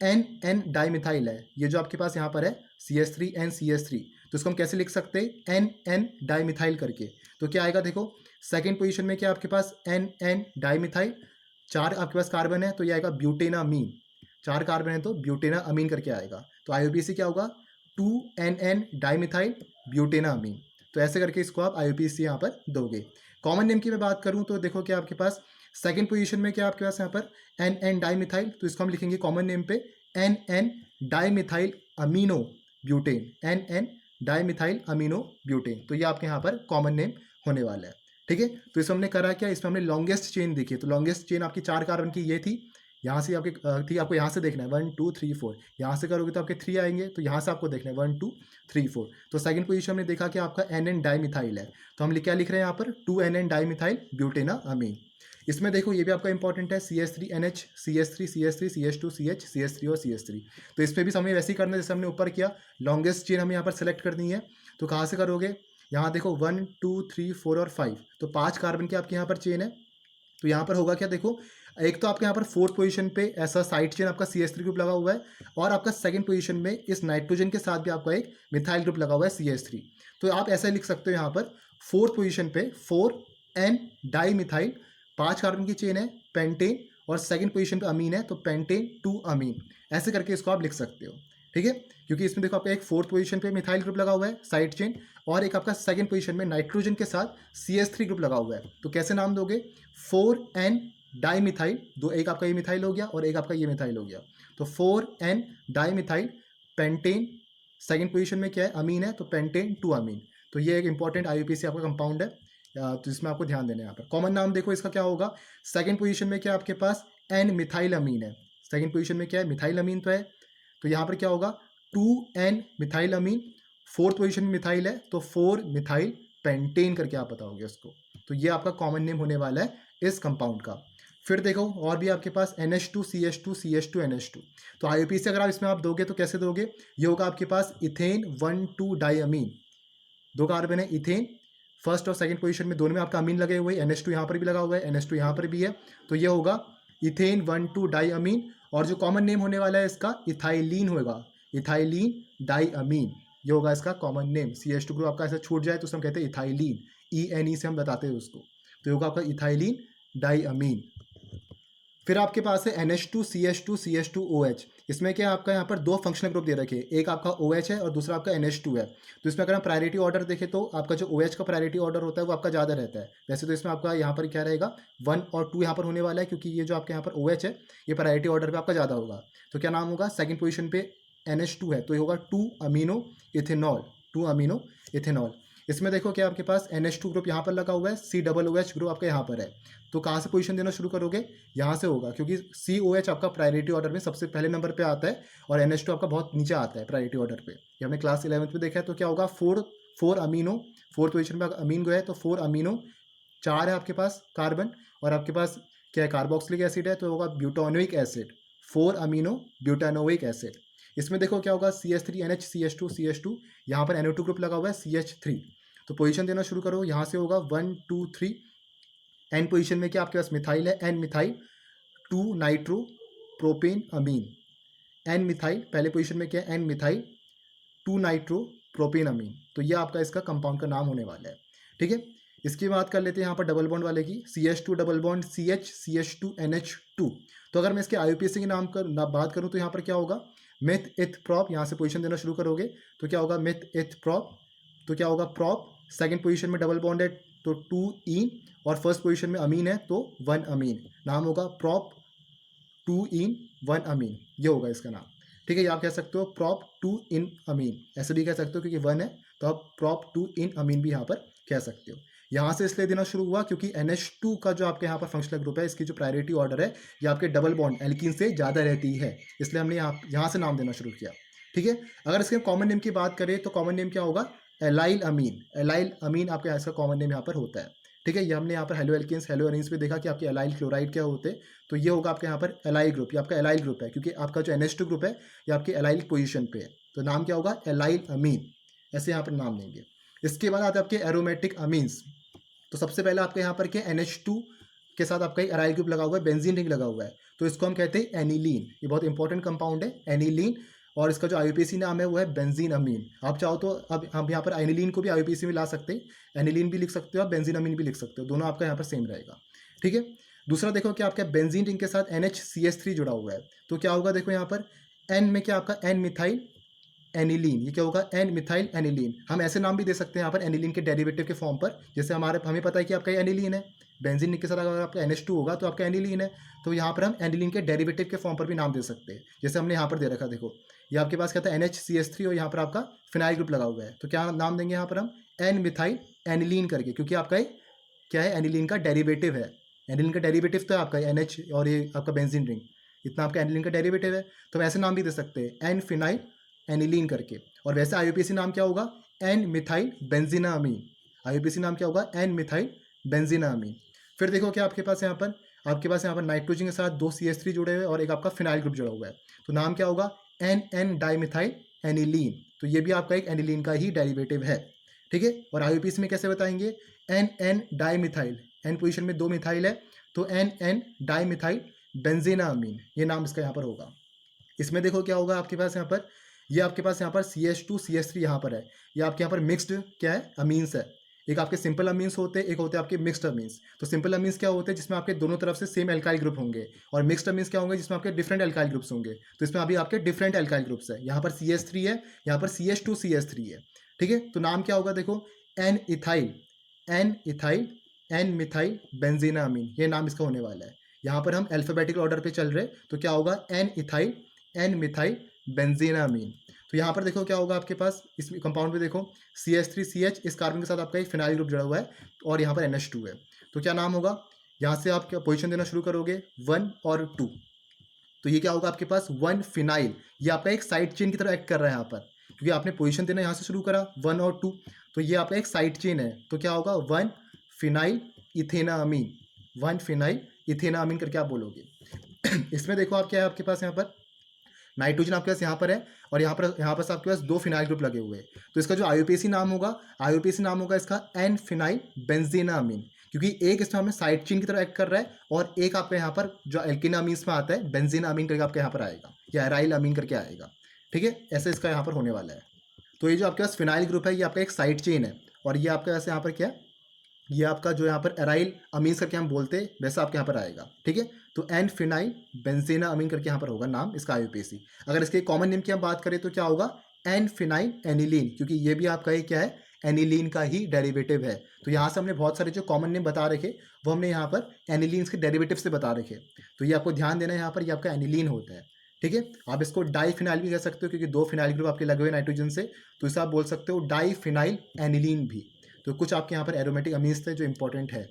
NN डाइमिथाइल है, ये जो आपके पास यहाँ पर है CH3 N CH3। तो इसको हम कैसे लिख सकते हैं, NN डाइमिथाइल करके। तो क्या आएगा देखो, सेकंड पोजीशन में क्या आपके पास NN डाइमिथाइल, 4 आपके पास कार्बन है तो ये आएगा ब्यूटेनामीन, 4 कार्बन है तो ब्यूटेनामीन करके आएगा। तो आईयूपीसी क्या होगा, 2NN डाइमिथाइल ब्यूटेनामीन। तो ऐसे करके इसको आप आईयूपीसी यहाँ पर दोगे। कॉमन नेम की मैं बात करूँ तो देखो क्या आपके पास सेकंड पोजीशन में क्या आपके पास यहाँ पर NN डाइमिथाइल, तो इसको हम लिखेंगे कॉमन नेम पे NN dimethyl amino butane, NN dimethyl amino butane. तो ये आपके यहाँ पर कॉमन नेम होने वाला है, ठीक है। तो इसमें हमने करा क्या, इसमें हमने लॉन्गेस्ट चेन देखी। तो लॉन्गेस्ट चेन आपकी 4 कार्बन की ये थी, यहाँ से आपके ठीक, आपको यहाँ से देखना है 1 2 3 4, यहाँ से करोगे तो आपके 3 आएंगे, तो यहाँ से आपको देखना है 1 2 3 4। तो सेकंड पोजीशन में देखा कि आपका NN डाइमिथाइल है, तो हम क्या लिख रहे हैं यहाँ पर 2NN डाइमिथाइल ब्यूटेना अमीन। इसमें देखो ये भी आपका इंपॉर्टेंट है CH3NH CH3 CH3 CH2 CH CH3 और CH3। तो इस पर भी हमें वैसे ही करना है जैसे हमने ऊपर किया, लॉन्गेस्ट चेन हमें यहाँ पर सेलेक्ट करनी है। तो कहाँ से करोगे, यहाँ देखो 1 2 3 4 और 5, तो 5 कार्बन की आपके यहाँ पर चेन है। तो यहाँ पर होगा क्या देखो, एक तो आपके यहाँ पर फोर्थ पोजीशन पे ऐसा साइड चेन आपका CH3 ग्रुप लगा हुआ है, और आपका सेकंड पोजीशन में इस नाइट्रोजन के साथ भी आपका एक मिथाइल ग्रुप लगा हुआ है CH3। तो आप ऐसा लिख सकते हो यहाँ पर फोर्थ पोजीशन पे 4N डाइमिथाइल, 5 कार्बन की चेन है पेंटेन, और सेकंड पोजीशन पे अमीन है तो पेंटेन 2 अमीन। ऐसे करके इसको आप लिख सकते हो, ठीक है। क्योंकि इसमें देखो आपका एक फोर्थ पोजीशन पे मिथाइल ग्रुप लगा हुआ है साइड चेन, और एक आपका सेकंड पोजीशन में नाइट्रोजन के साथ CH3 ग्रुप लगा हुआ है। तो कैसे नाम दोगे, 4N डाइमिथाइल, दो, एक आपका ये मिथाइल हो गया और एक आपका ये मिथाइल हो गया। तो 4N dimethyl pentane, second position में क्या है अमीन है तो पेंटेन 2 अमीन। तो ये एक इंपॉर्टेंट आईयूपीसी आपका कंपाउंड है, तो इसमें आपको ध्यान देना है। यहाँ पर कॉमन नाम देखो इसका क्या होगा, सेकंड पोजीशन में क्या आपके पास N मिथाइल अमीन है, सेकंड पोजीशन में क्या है मिथाइल अमीन तो है, तो यहाँ पर क्या होगा 2N मिथाइल अमीन। फोर्थ पोजीशन में मिथाइल है तो 4 मिथाइल पेंटेन करके आप बताओगे उसको। तो ये आपका कॉमन नेम होने वाला है इस कंपाउंड का। फिर देखो और भी आपके पास NH2 CH2 CH2 NH2। तो आईयूपीसी अगर आप इसमें आप दोगे तो कैसे दोगे, ये होगा आपके पास इथेन 1 2 डाइअमीन, 2 कार्बन है इथेन, फर्स्ट और सेकंड पोजीशन में दोनों में आपका अमीन लगे हुए, NH2 यहाँ पर भी लगा हुआ है, NH2 यहाँ पर भी है, तो ये होगा इथेन 1 2 डाइअमीन। और जो कॉमन नेम होने वाला है इसका इथाइलिन होगा, इथाइलिन डाइअमीन, ये होगा इसका कॉमन नेम। CH2 ग्रुप आपका ऐसा छूट जाए तो उसमें हम कहते हैं इथाइलिन, ENE से हम बताते हैं उसको। तो ये होगा आपका इथाइलिन डाइअमीन। फिर आपके पास है NH2 CH2 CH2 OH। इसमें क्या आपका यहाँ पर 2 फंक्शनल ग्रुप दे रखे हैं, एक आपका OH है और दूसरा आपका NH2 है। तो इसमें अगर हम प्रायोरिटी ऑर्डर देखें तो आपका जो OH का प्रायोरिटी ऑर्डर होता है वो आपका ज़्यादा रहता है। वैसे तो इसमें आपका यहाँ पर क्या रहेगा 1 और 2 यहाँ पर होने वाला है, क्योंकि ये जो आपके यहाँ पर OH है ये प्रायोरिटी ऑर्डर पर आपका ज़्यादा होगा। तो क्या नाम होगा, सेकेंड पोजिशन पे NH2 है तो ये होगा 2 अमीनो इथेनॉल, 2 अमीनो इथेनॉल। इसमें देखो क्या आपके पास NH2 ग्रुप यहाँ पर लगा हुआ है, COOH ग्रुप आपका यहाँ पर है। तो कहाँ से पोजीशन देना शुरू करोगे, यहाँ से होगा, क्योंकि COH आपका प्रायोरिटी ऑर्डर में सबसे पहले नंबर पे आता है और NH2 आपका बहुत नीचे आता है प्रायोरिटी ऑर्डर पे। ये हमने क्लास 11th में देखा है। तो क्या होगा 4 अमीनो, फोर्थ पोजीशन पे अमीन गया है तो 4 अमीनो, 4 है आपके पास कार्बन और आपके पास क्या है कार्बोक्सिलिक एसिड है तो होगा butanoic acid, 4 amino butanoic acid. इसमें देखो क्या होगा CH3NH CH2 CH2, यहाँ पर NO2 ग्रुप लगा हुआ है CH3। तो पोजीशन देना शुरू करो, यहाँ से होगा 1 2 3। एन पोजीशन में क्या आपके पास मिथाइल है, एन मिथाइल 2 नाइट्रो प्रोपेन अमीन। एन मिथाइल पहले पोजीशन में क्या है, एन मिथाइल 2 नाइट्रो प्रोपेन अमीन। तो ये आपका इसका कंपाउंड का नाम होने वाला है। ठीक है, इसकी बात कर लेते हैं यहाँ पर डबल बॉन्ड वाले की, CH2 double bond CH CH2 NH2। तो अगर मैं इसके IUPAC के नाम कर बात करूँ तो यहाँ पर क्या होगा, मिथ इथ प्रॉप। यहाँ से पोजीशन देना शुरू करोगे तो क्या होगा, मिथ इथ प्रॉप। तो क्या होगा, प्रॉप। सेकंड पोजीशन में डबल बॉन्ड है तो 2 इन, और फर्स्ट पोजीशन में अमीन है तो 1 अमीन। नाम होगा प्रॉप 2 इन 1 अमीन, ये होगा इसका नाम। ठीक है, ये आप कह सकते हो प्रॉप 2 इन अमीन, ऐसे भी कह सकते हो क्योंकि 1 है तो आप प्रॉप 2 इन अमीन भी यहाँ पर कह सकते हो। यहाँ से इसलिए देना शुरू हुआ क्योंकि NH2 का जो आपके यहाँ पर फंक्शनल ग्रुप है, इसकी जो प्रायोरिटी ऑर्डर है ये आपके डबल बॉन्ड एल्कीन से ज़्यादा रहती है, इसलिए हमने यहाँ से नाम देना शुरू किया। ठीक है, अगर इसके कॉमन नेम की बात करें तो कॉमन नेम क्या होगा, एलाइल अमीन। एलाइल अमीन आपके इसका कॉमन नेम यहाँ पर होता है। ठीक है, ये हमने यहाँ पर हेलो एल्केन्स हेलो एरीन्स पे देखा कि आपके एलाइल क्लोराइड क्या होते हैं, तो ये होगा आपके यहाँ पर एलाइल ग्रुप। ये आपका एलाइल ग्रुप है क्योंकि आपका जो NH2 ग्रुप है ये आपके एलाइल पोजीशन पे है, तो नाम क्या होगा, एलाइल अमीन, ऐसे यहाँ पर नाम देंगे। इसके बाद आते हैं आपके एरोमेटिक अमीन्स। तो सबसे पहले आपके यहाँ पर क्या, NH2 के साथ आपका एक एराइल ग्रुप लगा हुआ है, बेंजीन रिंग लगा हुआ है, तो इसको हम कहते हैं एनिलीन। ये बहुत इंपॉर्टेंट कंपाउंड है एनिलीन, और इसका जो IUPAC नाम है वो है बेंजीन अमीन। आप चाहो तो अब हम यहाँ पर एनिलीन को भी IUPAC में ला सकते हैं, एनिलीन भी लिख सकते हो आप, बेंजीन अमीन भी लिख सकते हो, दोनों आपका यहाँ पर सेम रहेगा। ठीक है, दूसरा देखो कि आपका बेंजीन रिंग के साथ NHCH3 जुड़ा हुआ है, तो क्या होगा, देखो यहाँ पर एन में क्या आपका एन मिथाइल एनिलीन, ये क्या होगा, एन मिथाइल एनिलीन। हम ऐसे नाम भी दे सकते हैं यहाँ पर एनिलीन के डेरिवेटिव के फॉर्म पर, जैसे हमें पता है कि आपका एनिलीन है, बेंजीन के साथ अगर आपका NH2 होगा तो आपका एनिलीन है, तो यहाँ पर हम एनिलीन के डेरिवेटिव के फॉर्म पर भी नाम दे सकते हैं, जैसे हमने यहाँ पर दे रखा, देखो ये आपके पास क्या था, NHCH3 और यहाँ पर आपका फिनाइल ग्रुप लगा हुआ है, तो क्या नाम देंगे यहाँ पर हम, एन मिथाइल एनिलीन करके, क्योंकि आपका ये क्या है, एनिलीन का डेरिवेटिव है। एनिलीन का डेरिवेटिव तो है आपका NH और ये आपका बेंजीन रिंग, इतना आपका एनिलीन का डेरिवेटिव है, तो हम ऐसे नाम भी दे सकते हैं, एन फिनाइल एनिलीन करके। और वैसे IUPAC नाम क्या होगा, एन मिथाइल बेंजीना अमीन। IUPAC नाम क्या होगा, एन मिथाइल बेंजीना अमीन। फिर देखो क्या आपके पास यहाँ पर नाइट्रोजन के साथ 2 CH3 जुड़े हुए और एक आपका फिनाइल ग्रुप जुड़ा हुआ है, तो नाम क्या होगा, एन एन डाइमिथाइल एनिलीन। तो ये भी आपका एक एनिलीन का ही डेरिवेटिव है। ठीक है, और IUPAC में कैसे बताएंगे, N N dimethyl, N position में 2 मिथाइल है तो N N dimethyl benzenamine, ये नाम इसका यहाँ पर होगा। इसमें देखो क्या होगा आपके पास यहाँ पर, ये आपके पास यहाँ पर CH2 CH3 यहाँ पर है, ये आपके यहाँ पर मिक्स्ड क्या है, अमीन्स है। एक आपके सिंपल अमीन्स होते हैं, एक होते हैं आपके मिक्स्ड अमीन्स। तो सिंपल अमीन्स क्या होते हैं, जिसमें आपके दोनों तरफ से सेम एल्काइल ग्रुप होंगे, और मिक्स्ड अमीन्स क्या होंगे, जिसमें आपके डिफरेंट एल्काइल ग्रुप्स होंगे। तो इसमें अभी आपके डिफरेंट एल्काइल ग्रुप्स है, यहाँ पर CH3 है, यहाँ पर CH2 CH3 है। ठीक है, तो नाम क्या होगा, देखो एन इथाइल एन मिथाइल बेंजीना अमीन, ये नाम इसका होने वाला है। यहाँ पर हम अल्फाबेटिकल ऑर्डर पे चल रहे, तो क्या होगा, एन इथाइल एन मिथाइल बेंजीना अमीन। तो यहाँ पर देखो क्या होगा आपके पास, इस कंपाउंड में देखो CH3CH, इस कार्बन के साथ आपका एक फिनाइल ग्रुप जुड़ा हुआ है, और यहाँ पर NH2 है, तो क्या नाम होगा, यहाँ से आप क्या पोजीशन देना शुरू करोगे, 1 और 2। तो ये क्या होगा आपके पास, 1 फिनाइल, ये आपका एक साइड चेन की तरह एक्ट कर रहा है यहाँ पर, क्योंकि आपने पोजीशन देना यहाँ से शुरू करा 1 और 2, तो ये आपका एक साइड चेन है, तो क्या होगा, 1 फिनाइल इथेना अमीन, 1 फिनाइल इथेना अमीन करके आप बोलोगे। इसमें देखो आप क्या है, आपके पास यहाँ पर नाइट्रोजन आपके पास यहाँ पर है, और यहाँ पर आपके पास 2 फिनाइल ग्रुप लगे हुए हैं, तो इसका जो IUPAC नाम होगा इसका एन फिनाइल बेंजीना अमीन, क्योंकि एक इसमें हमें साइड चेन की तरह एक्ट कर रहा है, और एक आपके यहाँ पर जो एल्किन अमीन्स में आता है बेंजीना अमीन करके आपके यहाँ पर आएगा, या एराइल अमीन करके आएगा। ठीक है, ऐसे इसका यहाँ पर होने वाला है। तो ये जो आपके पास फिनाइल ग्रुप है ये आपका एक साइड चेन है, और ये आपके पास यहाँ पर क्या है, ये आपका जो यहाँ पर एराइल अमीन्स करके हम बोलते हैं वैसा आपके यहाँ पर आएगा। ठीक है, तो एन फिनाइल बेंजीना अमीन करके यहाँ पर होगा नाम इसका IUPAC। अगर इसके कॉमन नेम की हम बात करें तो क्या होगा, एन फिनाइल एनिलीन, क्योंकि ये भी आपका ये क्या है, एनिलीन का ही डेरिवेटिव है। तो यहाँ से हमने बहुत सारे जो कॉमन नेम बता रखे वो हमने यहाँ पर एनिलीन्स के डेरिवेटिव से बता रखे, तो ये आपको ध्यान देना है, यहाँ पर ये आपका एनिलीन होता है। ठीक है, आप इसको डाई फिनाइल भी कह सकते हो, क्योंकि 2 फिनाइल ग्रुप आपके लगे हुए नाइट्रोजन से, तो इसे आप बोल सकते हो डाई फिनाइल एनिलीन भी। तो कुछ आपके यहाँ पर एरोमेटिक अमीन्स थे जो इंपॉर्टेंट है।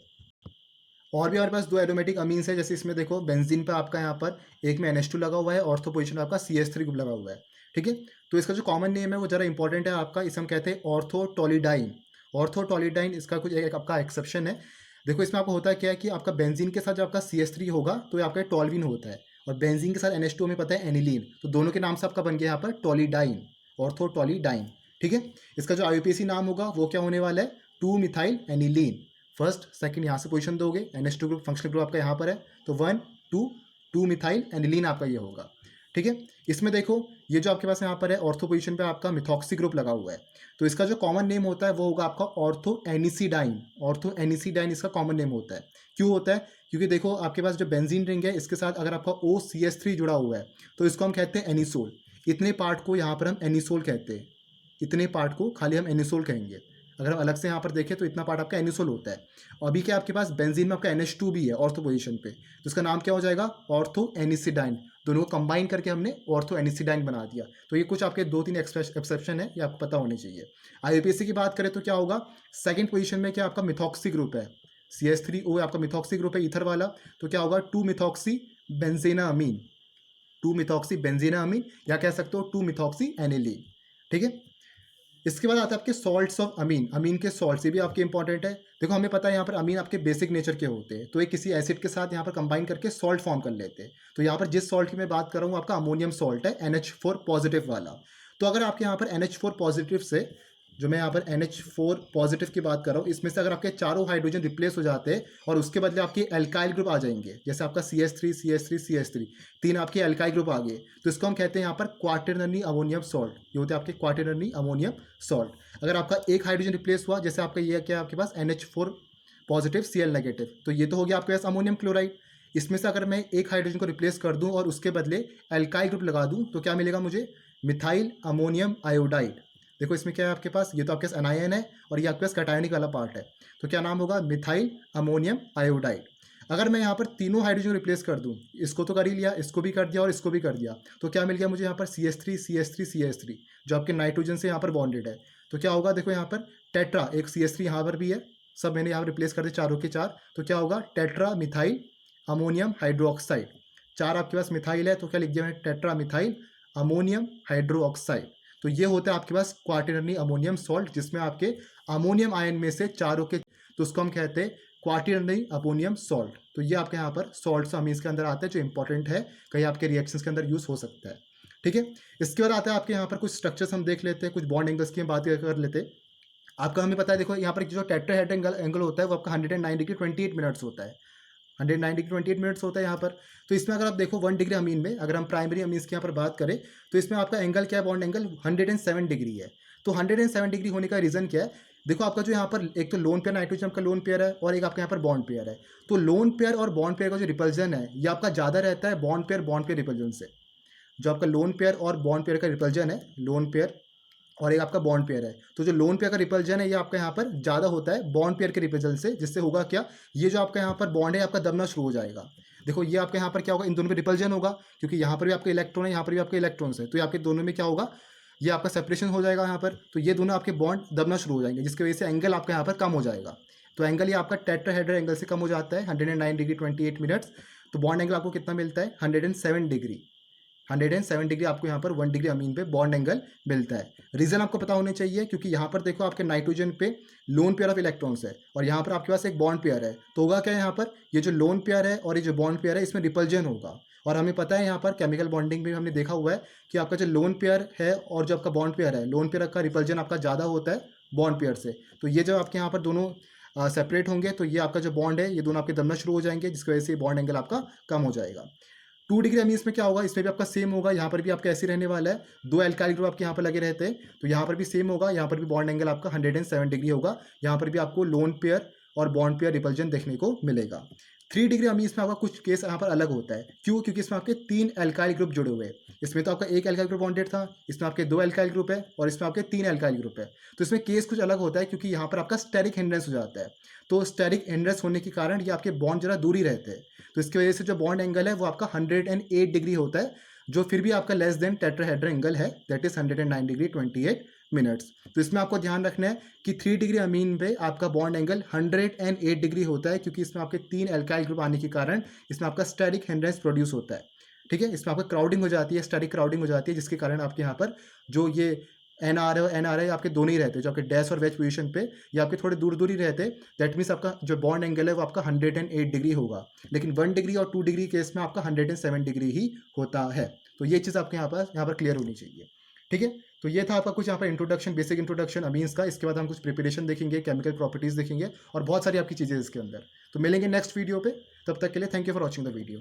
और भी हमारे पास 2 एरोमेटिक अमीन्स है, जैसे इसमें देखो बेंजीन पे आपका यहाँ पर एक में NH2 लगा हुआ है, ऑर्थो पोजीशन में आपका CH3 ग्रुप लगा हुआ है। ठीक है, तो इसका जो कॉमन नेम है वो जरा इंपॉर्टेंट है आपका, इसे हम कहते हैं ऑर्थोटोलिडाइन। ऑर्थोटोलिडाइन इसका कुछ एक आपका एक्सेप्शन है। देखो इसमें आपको होता है क्या है कि आपका बेंजीन के साथ जब आपका CH3 होगा तो ये आपका टोल्विन होता है, और बेंजीन के साथ NH2 हमें पता है एनिलीन, तो दोनों के नाम से आपका बन गया यहाँ पर टोलिडाइन, ऑर्थोटोलिडाइन। ठीक है, इसका जो IUPAC नाम होगा वो क्या होने वाला है, 2 मिथाइल एनिलीन, फर्स्ट सेकंड यहाँ से पोजीशन दोगे, NH2 ग्रुप फंक्शनल ग्रुप आपका यहाँ पर है, तो 1 2 2 मिथाइल एनिलीन आपका ये होगा। ठीक है, इसमें देखो ये जो आपके पास यहाँ पर है ऑर्थो पोजीशन पे आपका मिथॉक्सी ग्रुप लगा हुआ है, तो इसका जो कॉमन नेम होता है वो होगा आपका ऑर्थो एनिसिडाइन। ऑर्थो एनिसिडाइन इसका कॉमन नेम होता है। क्यों होता है? क्योंकि देखो आपके पास जो बेंजीन रिंग है इसके साथ अगर आपका OCH3 जुड़ा हुआ है तो इसको हम कहते हैं एनिसोल। इतने पार्ट को यहाँ पर हम एनिसोल कहते हैं, इतने पार्ट को खाली हम एनिसोल कहेंगे। अगर हम अलग से यहाँ पर देखें तो इतना पार्ट आपका एनिसोल होता है। और अभी क्या आपके पास बेंजीन में आपका NH2 भी है ऑर्थो पोजीशन पे, तो इसका नाम क्या हो जाएगा? ऑर्थो एनिसिडाइन। दोनों को कंबाइन करके हमने ऑर्थो एनिसिडाइन बना दिया। तो ये कुछ आपके 2-3 एक्सेप्शन है, ये आपको पता होने चाहिए। IUPAC की बात करें तो क्या होगा, सेकंड पोजीशन में क्या आपका मिथॉक्सी ग्रुप है, CH3O आपका मिथॉक्सी ग्रुप है ईथर वाला, तो क्या होगा 2 मिथॉक्सी बेंजीनामीन, 2 मिथॉक्सी बेंजीनामीन, या कह सकते हो 2 मिथॉक्सी एनिलीन। ठीक है, इसके बाद आता है आपके सॉल्ट्स ऑफ अमीन। अमीन के सॉल्ट्स, ये भी आपके इंपॉर्टेंट है। देखो हमें पता है यहाँ पर अमीन आपके बेसिक नेचर के होते हैं, तो ये किसी एसिड के साथ यहाँ पर कंबाइन करके सॉल्ट फॉर्म कर लेते हैं। तो यहाँ पर जिस सॉल्ट की मैं बात कर रहा हूँ आपका अमोनियम सॉल्ट है, NH4 पॉजिटिव वाला। तो अगर आपके यहाँ पर NH4 पॉजिटिव से, जो मैं यहाँ पर NH4 पॉजिटिव की बात कर रहा हूँ, इसमें से अगर आपके चारों हाइड्रोजन रिप्लेस हो जाते हैं और उसके बदले आपके एल्काइल ग्रुप आ जाएंगे, जैसे आपका CH3 CH3 CH3, 3 आपके एल्काइल ग्रुप आ गए, तो इसको हम कहते हैं यहाँ पर क्वाटरनरी अमोनियम सॉल्ट। ये होते हैं आपके क्वाटरनरी अमोनियम सॉल्ट। अगर आपका एक हाइड्रोजन रिप्लेस हुआ, जैसे आपका ये क्या आपके पास NH4 पॉजिटिव Cl नेगेटिव, तो ये तो हो गया आपके पास अमोनियम क्लोराइड। इसमें से अगर मैं एक हाइड्रोजन को रिप्लेस कर दूं और उसके बदले एल्काइल ग्रुप लगा दूं, तो क्या मिलेगा मुझे? Methyl ammonium iodide. देखो इसमें क्या है आपके पास, ये तो आपके पास एनायन है और ये आपके पास कैटायनिक वाला पार्ट है, तो क्या नाम होगा? Methyl ammonium iodide. अगर मैं यहाँ पर तीनों हाइड्रोजन रिप्लेस कर दूँ, इसको तो कर ही लिया, इसको भी कर दिया और इसको भी कर दिया, तो क्या मिल गया मुझे यहाँ पर? CH3 CH3 CH3, जो आपके नाइट्रोजन से यहाँ पर बॉन्डेड है। तो क्या होगा? देखो यहाँ पर टेट्रा, एक CH3 यहाँ पर भी है, सब मैंने यहाँ रिप्लेस कर दिया चारों के चार, तो क्या होगा? Tetra methyl ammonium hydroxide. चार आपके पास मिथाइल है, तो क्या लिख दिया मैंने? Tetra methyl ammonium hydroxide. तो ये होता है आपके पास क्वाटरनरी अमोनियम सॉल्ट, जिसमें आपके अमोनियम आयन में से चारों के, तो उसको हम कहते हैं क्वाटरनरी अमोनियम सॉल्ट। तो ये आपके यहाँ पर सॉल्ट्स अमीन्स के अंदर आता है, जो इंपॉर्टेंट है, कहीं आपके रिएक्शंस के अंदर यूज हो सकता है। ठीक है, इसके बाद आता है आपके यहाँ पर कुछ स्ट्रक्चर्स हम देख लेते हैं, कुछ बॉन्ड एंगल्स की हम बात कर लेते हैं। आपका हमें पता है, देखो यहाँ पर जो टेट्राहेड्रल एंगल होता है वो आपका 109 डिग्री 28 मिनट्स होता है, 109 डिग्री 28 मिनट्स होता है यहाँ पर। तो इसमें अगर आप देखो 1 डिग्री अमीन में, अगर हम प्राइमरी अमीन्स की यहाँ पर बात करें, तो इसमें आपका एंगल क्या है? बॉन्ड एंगल 107 डिग्री है। तो 107 डिग्री होने का रीज़न क्या है? देखो आपका जो यहाँ पर एक तो लोन पेयर, नाइट्रोजन का लोन पेयर है, और एक आपका यहाँ पर बॉन्ड पेयर है। तो लोन पेयर और बॉन्ड पेयर का जो रिपल्जन है ये आपका ज़्यादा रहता है बॉन्ड पेयर रिपल्जन से। जो आपका लोन पेयर और बॉन्ड पेयर का रिपल्जन है, लोन पेयर और एक आपका बॉन्ड पेयर है, तो जो लोन पेयर का रिपल्जन है ये आपका यहाँ पर ज़्यादा होता है बॉन्ड पेयर के रिपल्जन से, जिससे होगा क्या? ये जो आपका यहाँ पर बॉन्ड है आपका दबना शुरू हो जाएगा। देखो ये आपके यहाँ पर क्या होगा? इन दोनों में रिपल्जन होगा, क्योंकि यहाँ पर भी आपके इलेक्ट्रॉन है, यहाँ पर भी आपके इलेक्ट्रॉन्स है, तो ये आपके दोनों में क्या होगा? ये आपका सेपरेशन हो जाएगा यहाँ पर, तो ये दोनों आपके बॉन्ड दबना शुरू हो जाएंगे, जिसकी वजह से एंगल आपका यहाँ पर कम हो जाएगा। तो एंगल ये आपका टेट्राहेड्रल एंगल से कम हो जाता है 109 डिग्री 28 मिनट्स। तो बॉन्ड एंगल आपको कितना मिलता है? 107 डिग्री। 107 डिग्री आपको यहाँ पर 1 डिग्री अमीन पे बॉन्ड एंगल मिलता है। रीज़न आपको पता होने चाहिए, क्योंकि यहाँ पर देखो आपके नाइट्रोजन पे लोन पेयर ऑफ इलेक्ट्रॉन्स है और यहाँ पर आपके पास एक बॉन्ड पेयर है, तो होगा क्या? यहाँ पर ये जो लोन पेयर है और ये जो बॉन्ड पेयर है इसमें रिपल्जन होगा। और हमें पता है यहाँ पर केमिकल बॉन्डिंग में हमने देखा हुआ है कि आपका जो लोन पेयर है और जो आपका बॉन्ड पेयर है, लोन पेयर का रिपल्जन आपका ज़्यादा होता है बॉन्ड पेयर से। तो ये जब आपके यहाँ पर दोनों सेपरेट होंगे, तो ये आपका जो बॉन्ड है ये दोनों आपके दबना शुरू हो जाएंगे, जिसकी वजह से बॉन्ड एंगल आपका कम हो जाएगा। 2 डिग्री अमीन्स में क्या होगा? इसमें भी आपका सेम होगा, यहाँ पर भी आपका ऐसे रहने वाला है, 2 एल्काइल ग्रुप आपके यहाँ पर लगे रहते हैं, तो यहाँ पर भी सेम होगा, यहाँ पर भी बॉन्ड एंगल आपका 107 डिग्री होगा। यहाँ पर भी आपको लोन पेयर और बॉन्ड पेयर रिपल्जन देखने को मिलेगा। 3 डिग्री अमीन्स में आपका कुछ केस यहाँ पर अलग होता है। क्यों? क्योंकि इसमें आपके 3 एल्काइल ग्रुप जुड़े हुए हैं। इसमें तो आपका एक एल्काइल ग्रुप बॉन्डेड था, इसमें आपके 2 एल्काइल ग्रुप है और इसमें आपके 3 एल्काइल ग्रुप है। तो इसमें केस कुछ अलग होता है, क्योंकि यहाँ पर आपका स्टेरिक हिंड्रेंस हो जाता है। तो स्टेरिक हिंड्रेंस होने के कारण ये आपके बॉन्ड जरा दूरी रहते हैं, तो इसकी वजह से जो बॉन्ड एंगल है वो आपका 108 डिग्री होता है, जो फिर भी आपका लेस देन टेट्राहेड्रल एंगल है, दैट इज 109 डिग्री 28 मिनट्स। तो इसमें आपको ध्यान रखना है कि 3 डिग्री अमीन पे आपका बॉन्ड एंगल 108 डिग्री होता है, क्योंकि इसमें आपके 3 एल्काइल ग्रुप आने के कारण इसमें आपका स्टेरिक हिंड्रेंस प्रोड्यूस होता है। ठीक है, इसमें आपका क्राउडिंग हो जाती है, स्टेरिक क्राउडिंग हो जाती है, जिसके कारण आपके यहाँ पर जो ये NR और NRI आपके दोनों ही रहते हैं, जो आपके डैश और वेज पोजीशन पे ये आपके थोड़े दूर दूर ही रहते हैं। दैट मीन्स आपका जो बॉन्ड एंगल है वो आपका 108 डिग्री होगा, लेकिन 1 डिग्री और 2 डिग्री केस में आपका 107 डिग्री ही होता है। तो ये चीज़ आपके यहाँ पर क्लियर होनी चाहिए। ठीक है, तो ये था आपका कुछ यहाँ पर इंट्रोडक्शन, बेसिक इंट्रोडक्शन अमीन्स का। इसके बाद हम कुछ प्रिपरेशन देखेंगे, केमिकल प्रॉपर्टीज़ देखेंगे और बहुत सारी आपकी चीज़ें इसके अंदर। तो मिलेंगे नेक्स्ट वीडियो पे, तब तक के लिए thank you for watching the video.